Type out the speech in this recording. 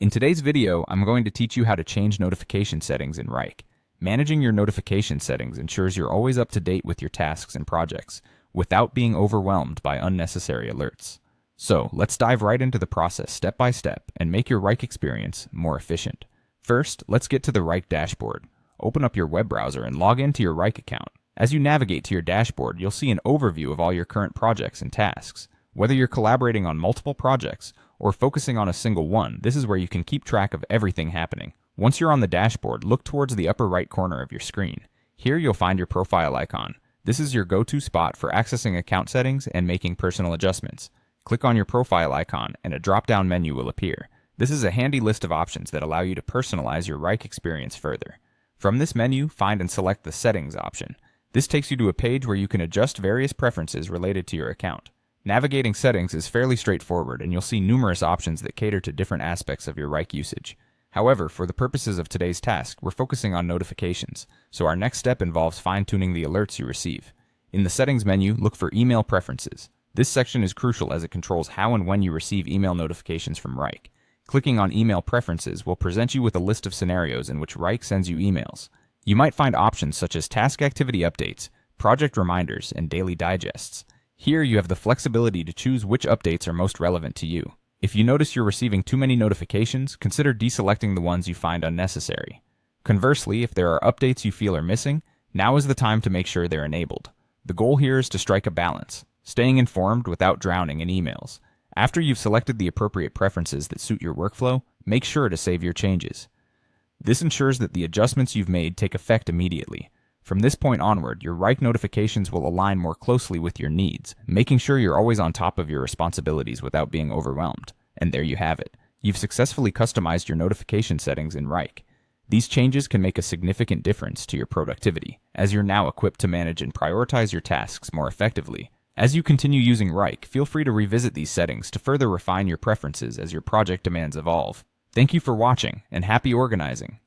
In today's video, I'm going to teach you how to change notification settings in Wrike. Managing your notification settings ensures you're always up to date with your tasks and projects, without being overwhelmed by unnecessary alerts. So, let's dive right into the process step by step and make your Wrike experience more efficient. First, let's get to the Wrike dashboard. Open up your web browser and log into your Wrike account. As you navigate to your dashboard, you'll see an overview of all your current projects and tasks. Whether you're collaborating on multiple projects or focusing on a single one, this is where you can keep track of everything happening. Once you're on the dashboard, look towards the upper right corner of your screen. Here you'll find your profile icon. This is your go-to spot for accessing account settings and making personal adjustments. Click on your profile icon and a drop-down menu will appear. This is a handy list of options that allow you to personalize your Wrike experience further. From this menu, find and select the Settings option. This takes you to a page where you can adjust various preferences related to your account. Navigating settings is fairly straightforward, and you'll see numerous options that cater to different aspects of your Wrike usage. However, for the purposes of today's task, we're focusing on notifications, so our next step involves fine-tuning the alerts you receive. In the Settings menu, look for Email Preferences. This section is crucial as it controls how and when you receive email notifications from Wrike. Clicking on Email Preferences will present you with a list of scenarios in which Wrike sends you emails. You might find options such as task activity updates, project reminders, and daily digests. Here you have the flexibility to choose which updates are most relevant to you. If you notice you're receiving too many notifications, consider deselecting the ones you find unnecessary. Conversely, if there are updates you feel are missing, now is the time to make sure they're enabled. The goal here is to strike a balance, staying informed without drowning in emails. After you've selected the appropriate preferences that suit your workflow, make sure to save your changes. This ensures that the adjustments you've made take effect immediately. From this point onward, your Wrike notifications will align more closely with your needs, making sure you're always on top of your responsibilities without being overwhelmed. And there you have it. You've successfully customized your notification settings in Wrike. These changes can make a significant difference to your productivity, as you're now equipped to manage and prioritize your tasks more effectively. As you continue using Wrike, feel free to revisit these settings to further refine your preferences as your project demands evolve. Thank you for watching, and happy organizing!